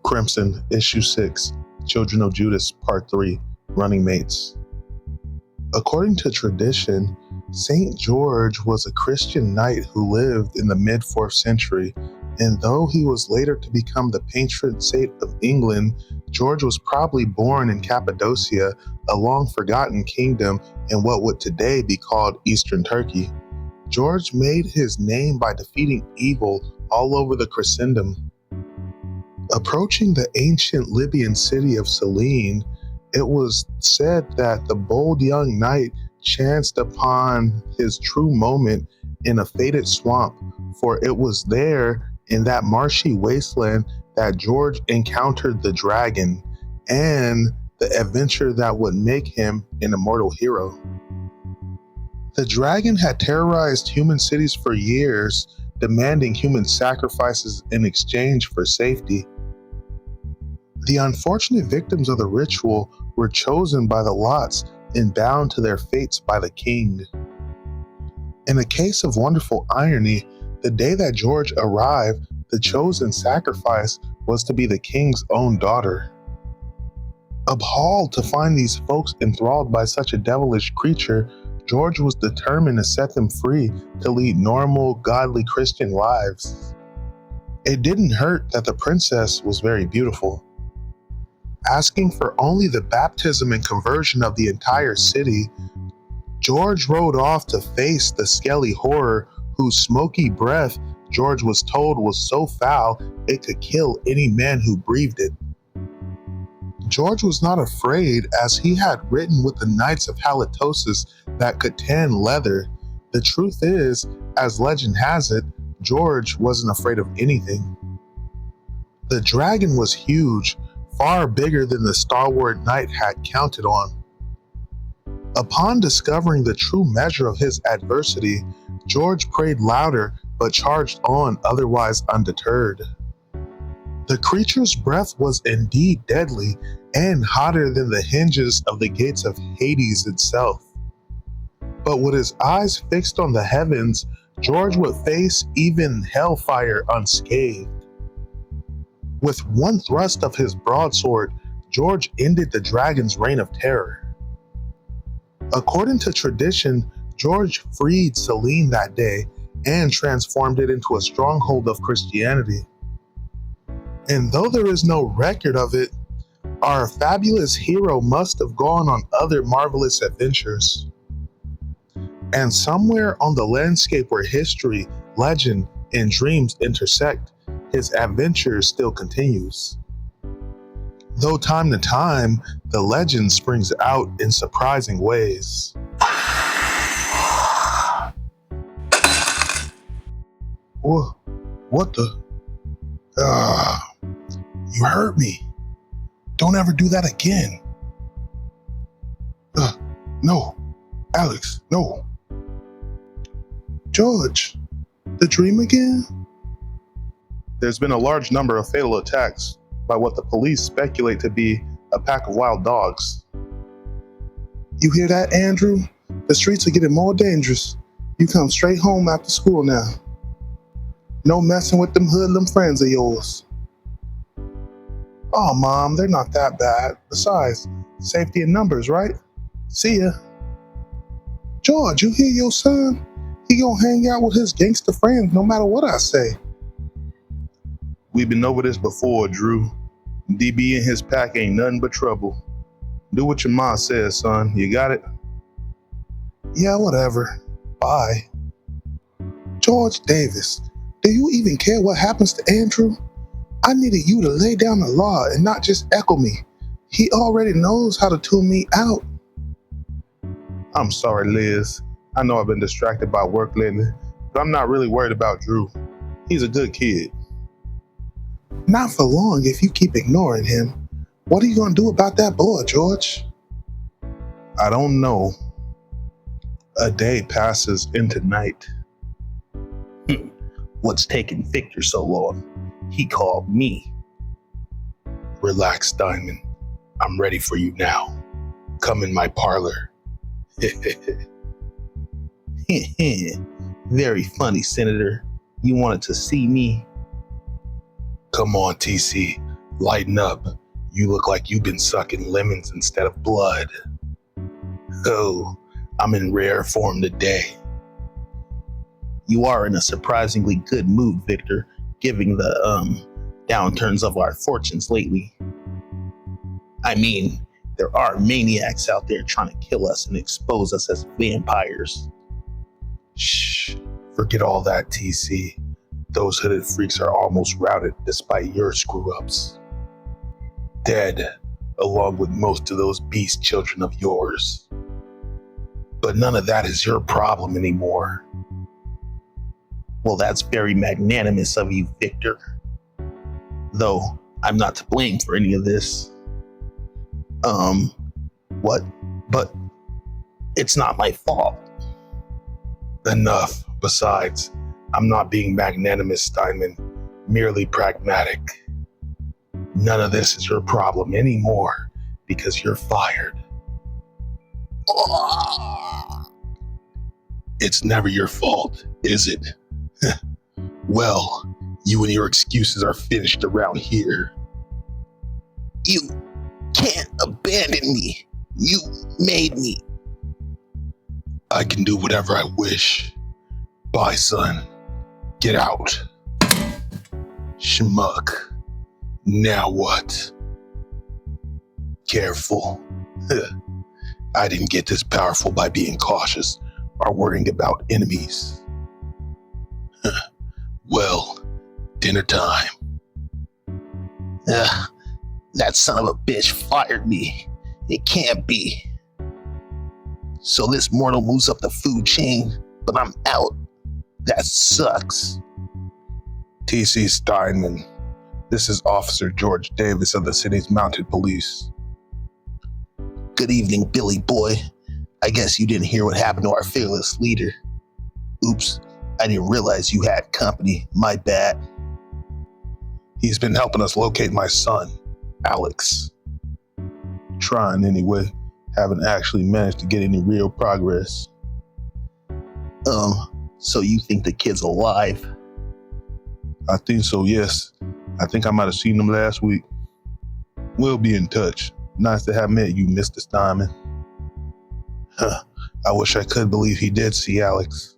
Crimson, Issue 6, Children of Judas, Part 3, Running Mates. According to tradition, St. George was a Christian knight who lived in the mid-4th century, and though he was later to become the patron saint of England, George was probably born in Cappadocia, a long-forgotten kingdom in what would today be called Eastern Turkey. George made his name by defeating evil all over the Christendom. Approaching the ancient Libyan city of Selene, it was said that the bold young knight chanced upon his true moment in a fated swamp, for it was there in that marshy wasteland that George encountered the dragon and the adventure that would make him an immortal hero. The dragon had terrorized human cities for years, demanding human sacrifices in exchange for safety. The unfortunate victims of the ritual were chosen by the lots and bound to their fates by the king. In a case of wonderful irony, the day that George arrived, the chosen sacrifice was to be the king's own daughter. Appalled to find these folks enthralled by such a devilish creature, George was determined to set them free to lead normal, godly Christian lives. It didn't hurt that the princess was very beautiful. Asking for only the baptism and conversion of the entire city, George rode off to face the scaly horror whose smoky breath George was told was so foul it could kill any man who breathed it. George was not afraid, as he had ridden with the Knights of Halitosis that could tan leather. The truth is, as legend has it, George wasn't afraid of anything. The dragon was huge, far bigger than the stalwart knight had counted on. Upon discovering the true measure of his adversity, George prayed louder but charged on, otherwise undeterred. The creature's breath was indeed deadly and hotter than the hinges of the gates of Hades itself. But with his eyes fixed on the heavens, George would face even hellfire unscathed. With one thrust of his broadsword, George ended the dragon's reign of terror. According to tradition, George freed Selene that day and transformed it into a stronghold of Christianity. And though there is no record of it, our fabulous hero must have gone on other marvelous adventures. And somewhere on the landscape where history, legend, and dreams intersect, his adventure still continues. Though time to time, the legend springs out in surprising ways. What the? You hurt me. Don't ever do that again. No. Alex, no. George, the dream again? There's been a large number of fatal attacks by what the police speculate to be a pack of wild dogs. You hear that, Andrew? The streets are getting more dangerous. You come straight home after school now. No messing with them hoodlum friends of yours. Oh, Mom, they're not that bad. Besides, safety in numbers, right? See ya. George, you hear your son? He gonna hang out with his gangster friends no matter what I say. We've been over this before, Drew. DB and his pack ain't nothing but trouble. Do what your ma says, son. You got it? Yeah, whatever. Bye. George Davis, do you even care what happens to Andrew? I needed you to lay down the law and not just echo me. He already knows how to tune me out. I'm sorry, Liz. I know I've been distracted by work lately, but I'm not really worried about Drew. He's a good kid. Not for long if you keep ignoring him. What are you going to do about that boy, George? I don't know. A day passes into night. What's taking Victor so long? He called me. Relax, Diamond. I'm ready for you now. Come in my parlor. Very funny, Senator. You wanted to see me? Come on, TC. Lighten up. You look like you've been sucking lemons instead of blood. Oh, I'm in rare form today. You are in a surprisingly good mood, Victor, given the downturns of our fortunes lately. I mean, there are maniacs out there trying to kill us and expose us as vampires. Shh, forget all that, TC. Those hooded freaks are almost routed despite your screw-ups. Dead, along with most of those beast children of yours. But none of that is your problem anymore. Well, that's very magnanimous of you, Victor. Though, I'm not to blame for any of this. What? But it's not my fault. Enough. Besides, I'm not being magnanimous, Steinman. Merely pragmatic. None of this is your problem anymore because you're fired. It's never your fault, is it? Well, you and your excuses are finished around here. You can't abandon me. You made me. I can do whatever I wish. Bye, son. Get out. Schmuck. Now what? Careful. I didn't get this powerful by being cautious or worrying about enemies. Well, dinner time. That son of a bitch fired me. It can't be. So this mortal moves up the food chain, but I'm out. That sucks. TC Steinman, this is Officer George Davis of the city's mounted police. Good evening, Billy boy. I guess you didn't hear what happened to our fearless leader. Oops, I didn't realize you had company. My bad. He's been helping us locate my son, Alex. Trying anyway. Haven't actually managed to get any real progress. So you think the kid's alive? I think so, yes. I think I might have seen him last week. We'll be in touch. Nice to have met you, Mr. Steinman. I wish I could believe he did see Alex.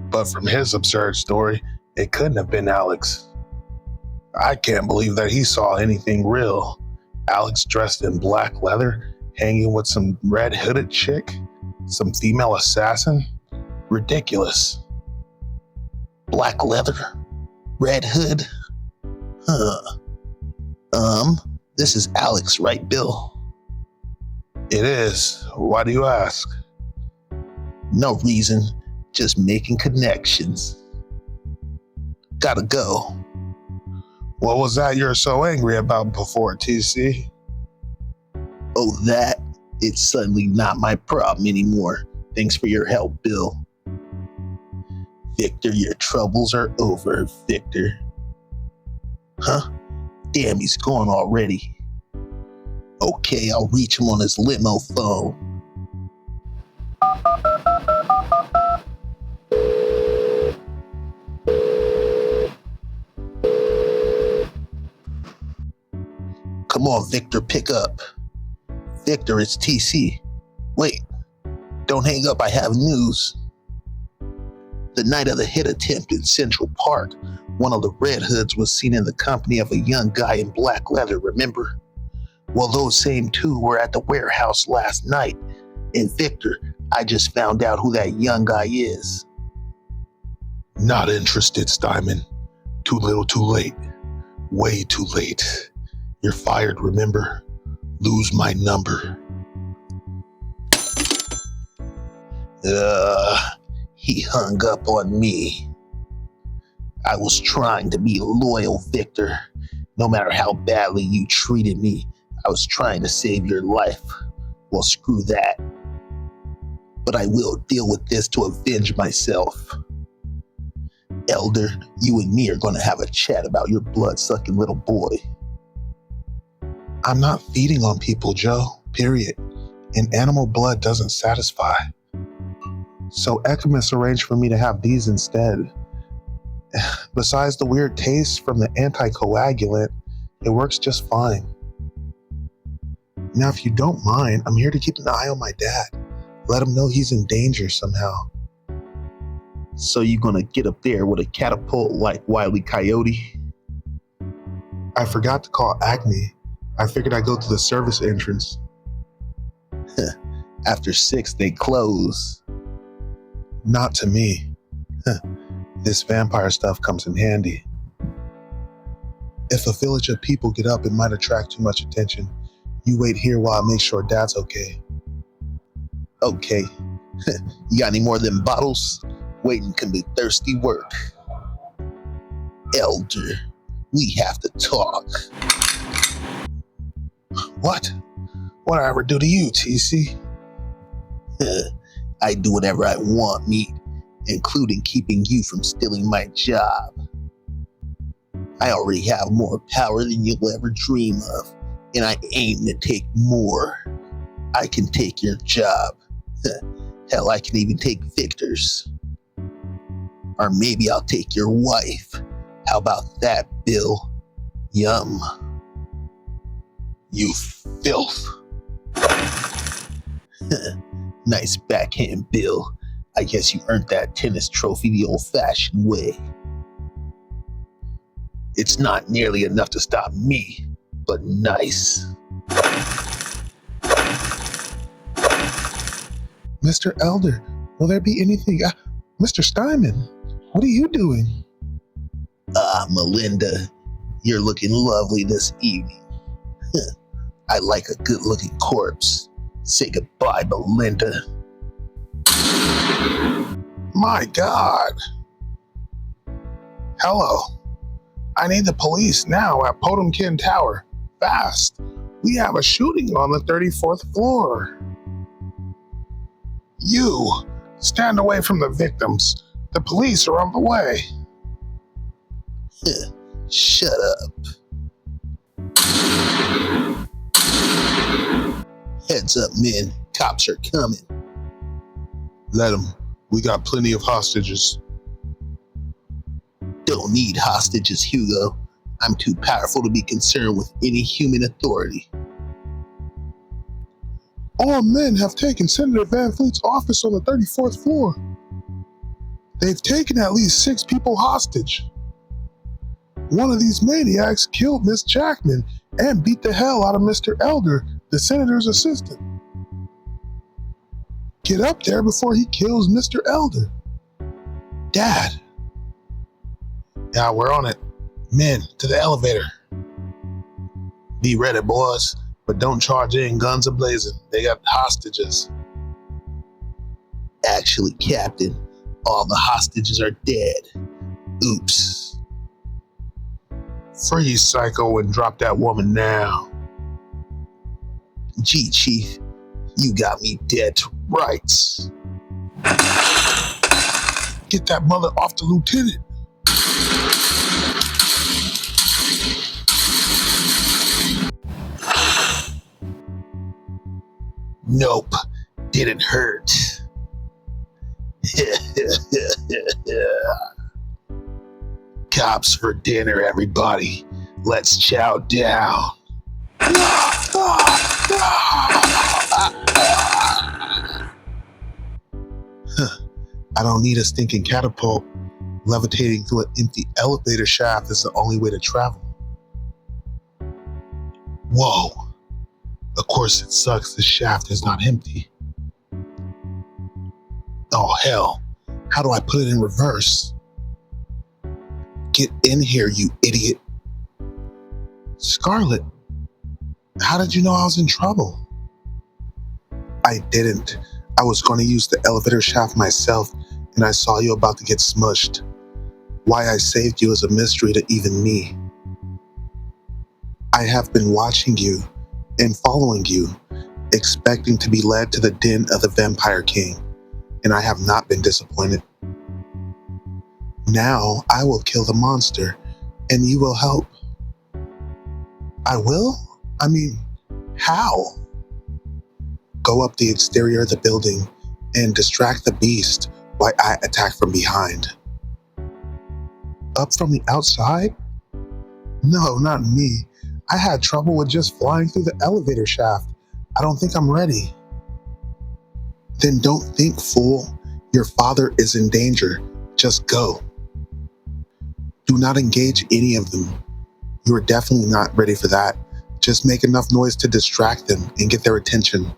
But from his absurd story, it couldn't have been Alex. I can't believe that he saw anything real. Alex dressed in black leather, hanging with some red hooded chick, some female assassin. Ridiculous. Black leather? Red hood? This is Alex, right, Bill? It is. Why do you ask? No reason. Just making connections. Gotta go. What was that you're so angry about before, TC? Oh, that? It's suddenly not my problem anymore. Thanks for your help, Bill. Victor, your troubles are over, Victor. Huh? Damn, he's gone already. Okay, I'll reach him on his limo phone. Come on, Victor, pick up. Victor, it's TC. Wait, don't hang up, I have news. The night of the hit attempt in Central Park, one of the Red Hoods was seen in the company of a young guy in black leather, remember? Well, those same two were at the warehouse last night. And Victor, I just found out who that young guy is. Not interested, Steinman. Too little, too late. Way too late. You're fired, remember? Lose my number. He hung up on me. I was trying to be loyal, Victor. No matter how badly you treated me, I was trying to save your life. Well, screw that. But I will deal with this to avenge myself. Elder, you and me are going to have a chat about your blood-sucking little boy. I'm not feeding on people, Joe, period. And animal blood doesn't satisfy. So Ekimus arranged for me to have these instead. Besides the weird taste from the anticoagulant, It works just fine. Now, if you don't mind, I'm here to keep an eye on my dad. Let him know he's in danger somehow. So you gonna get up there with a catapult like Wile E. Coyote? I forgot to call Acme. I figured I'd go through the service entrance. After 6, they close. Not to me. This vampire stuff comes in handy. If a village of people get up, it might attract too much attention. You wait here while I make sure Dad's okay. Okay. You got any more of them bottles? Waiting can be thirsty work. Elder, we have to talk. What? What'd I ever do to you, TC? I do whatever I want, meat, including keeping you from stealing my job. I already have more power than you'll ever dream of, and I aim to take more. I can take your job. Hell, I can even take Victor's. Or maybe I'll take your wife. How about that, Bill? Yum. You filth. Nice backhand, Bill. I guess you earned that tennis trophy the old-fashioned way. It's not nearly enough to stop me, but nice. Mr. Elder, will there be anything? Mr. Steinman, what are you doing? Melinda, you're looking lovely this evening. I like a good-looking corpse. Say goodbye, Melinda. My God. Hello. I need the police now at Potemkin Tower. Fast. We have a shooting on the 34th floor. You, stand away from the victims. The police are on the way. Shut up. Heads up, men. Cops are coming. Let them. We got plenty of hostages. Don't need hostages, Hugo. I'm too powerful to be concerned with any human authority. All men have taken Senator Van Fleet's office on the 34th floor. They've taken at least 6 people hostage. One of these maniacs killed Miss Jackman and beat the hell out of Mr. Elder, the senator's assistant. Get up there before he kills Mr. Elder. Dad. Yeah, we're on it. Men, to the elevator. Be ready, boys, but don't charge in guns a-blazing. They got hostages. Actually, Captain, all the hostages are dead. Oops. Freeze, Psycho, and drop that woman now. Gee, Chief, you got me dead to rights. Get that mother off the lieutenant. Nope, didn't hurt. Cops for dinner, everybody. Let's chow down. I don't need a stinking catapult. Levitating through an empty elevator shaft is the only way to travel. Whoa. Of course it sucks the shaft is not empty. Oh hell, how do I put it in reverse? Get in here, you idiot. Scarlet, how did you know I was in trouble? I didn't. I was going to use the elevator shaft myself, and I saw you about to get smushed. Why I saved you is a mystery to even me. I have been watching you and following you, expecting to be led to the den of the vampirekind, and I have not been disappointed. Now I will kill the monster, and you will help. I will? I mean, how? Go up the exterior of the building and distract the beast while I attack from behind. Up from the outside? No, not me. I had trouble with just flying through the elevator shaft. I don't think I'm ready. Then don't think, fool. Your father is in danger. Just go. Do not engage any of them. You are definitely not ready for that. Just make enough noise to distract them and get their attention.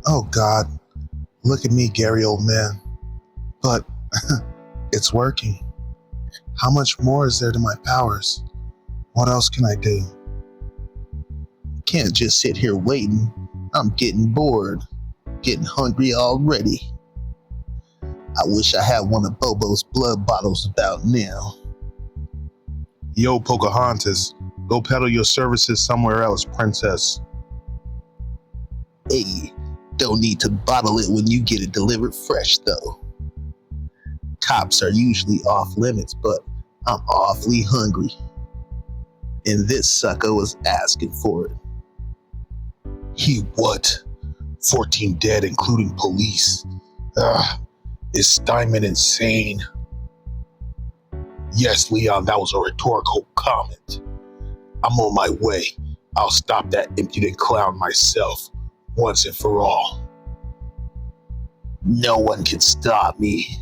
Oh God, look at me, Gary, old man. But it's working. How much more is there to my powers? What else can I do? Can't just sit here waiting. I'm getting bored. Getting hungry already. I wish I had one of Bobo's blood bottles about now. Yo, Pocahontas, go peddle your services somewhere else, princess. Hey, don't need to bottle it when you get it delivered fresh, though. Cops are usually off limits, but I'm awfully hungry. And this sucker was asking for it. He what? 14 dead, including police. Is Steinman insane? Yes, Leon, that was a rhetorical comment. I'm on my way. I'll stop that impudent clown myself, once and for all. No one can stop me.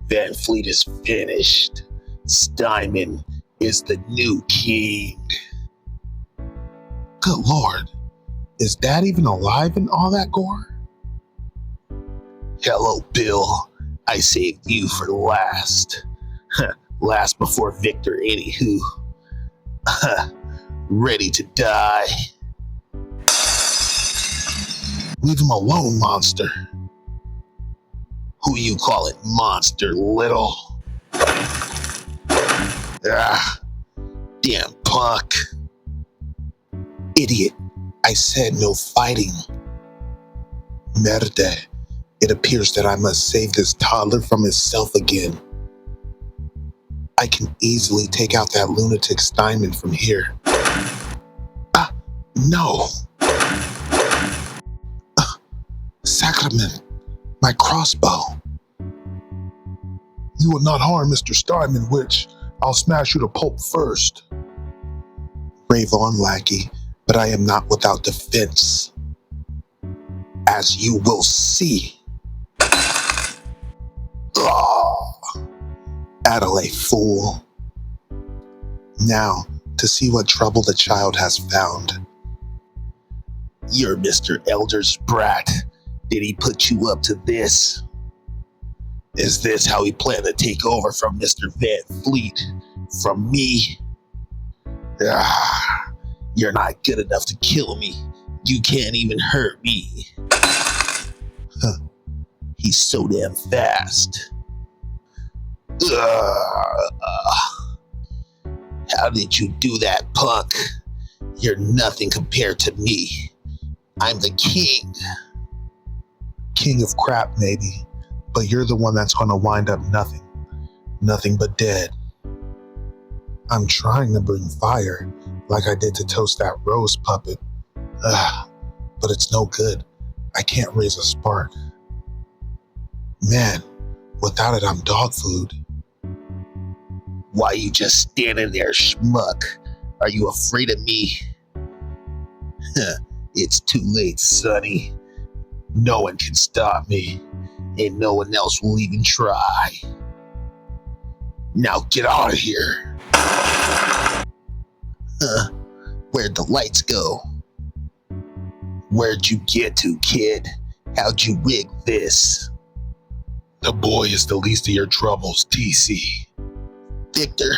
Van Fleet is finished. Steinman is the new king. Good Lord. Is Dad even alive in all that gore? Hello, Bill. I saved you for last. Last before Victor, anywho. Ready to die. Leave him alone, monster. Who you call it, monster, little? Damn punk. Idiot. I said no fighting. Merde. It appears that I must save this toddler from himself again. I can easily take out that lunatic Steinman from here. No. Sacrament. My crossbow. You will not harm Mr. Steinman, witch. I'll smash you to pulp first. Brave on, lackey, but I am not without defense. As you will see. Adelaide, fool. Now, to see what trouble the child has found. You're Mr. Elder's brat. Did he put you up to this? Is this how he planned to take over from Mr. Van Fleet? From me? You're not good enough to kill me. You can't even hurt me. He's so damn fast. How did you do that, punk? You're nothing compared to me. I'm the king. King of crap, maybe. But you're the one that's gonna wind up nothing. Nothing but dead. I'm trying to bring fire, like I did to toast that rose puppet. But it's no good. I can't raise a spark. Man, without it, I'm dog food. Why you just standing there, schmuck? Are you afraid of me? It's too late, sonny. No one can stop me, and no one else will even try. Now get out of here. Where'd the lights go? Where'd you get to, kid? How'd you rig this? The boy is the least of your troubles, TC. Victor.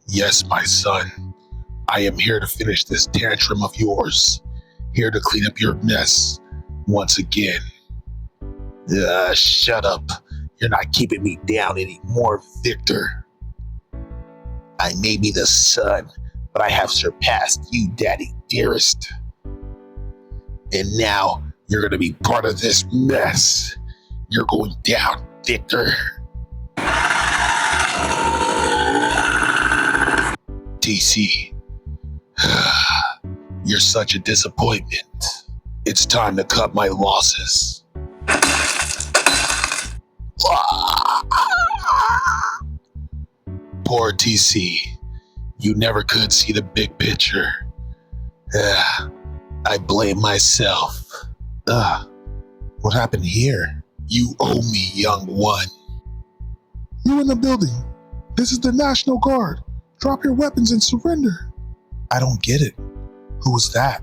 Yes, my son. I am here to finish this tantrum of yours. Here to clean up your mess once again. Shut up. You're not keeping me down anymore, Victor. I may be the son, but I have surpassed you, Daddy dearest. And now you're going to be part of this mess. You're going down, Victor. TC, you're such a disappointment. It's time to cut my losses. Poor TC. You never could see the big picture. I blame myself. What happened here? You owe me, young one. You in the building. This is the National Guard. Drop your weapons and surrender. I don't get it. Who was that?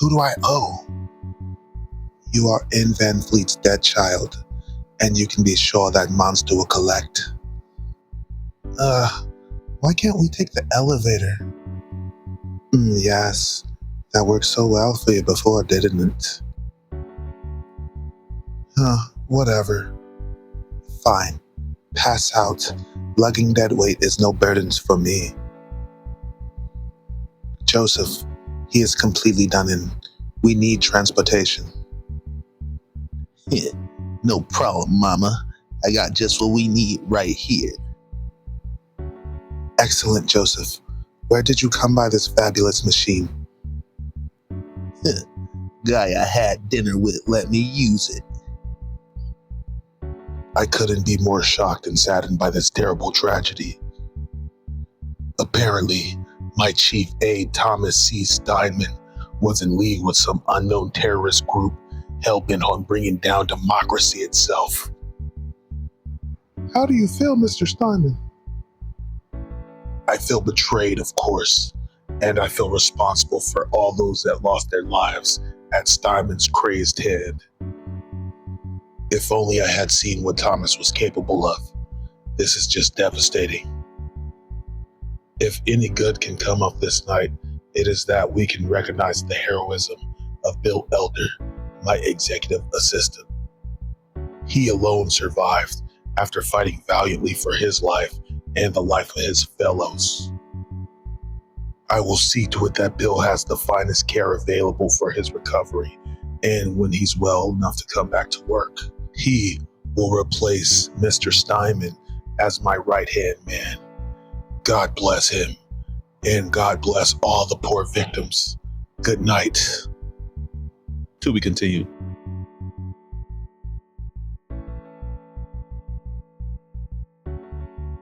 Who do I owe? You are in Van Fleet's dead child, and you can be sure that monster will collect. Why can't we take the elevator? Yes, that worked so well for you before, didn't it? Whatever. Fine. Pass out. Lugging dead weight is no burdens for me. Joseph, he is completely done in. We need transportation. No problem, Mama. I got just what we need right here. Excellent, Joseph. Where did you come by this fabulous machine? Guy I had dinner with let me use it. I couldn't be more shocked and saddened by this terrible tragedy. Apparently, my chief aide, Thomas C. Steinman, was in league with some unknown terrorist group hell-bent on bringing down democracy itself. How do you feel, Mr. Steinman? I feel betrayed, of course, and I feel responsible for all those that lost their lives at Steinman's crazed head. If only I had seen what Thomas was capable of. This is just devastating. If any good can come of this night, it is that we can recognize the heroism of Bill Elder, my executive assistant. He alone survived after fighting valiantly for his life and the life of his fellows. I will see to it that Bill has the finest care available for his recovery, and when he's well enough to come back to work, he will replace Mr. Steinman as my right-hand man. God bless him, and God bless all the poor victims. Good night. To be continued.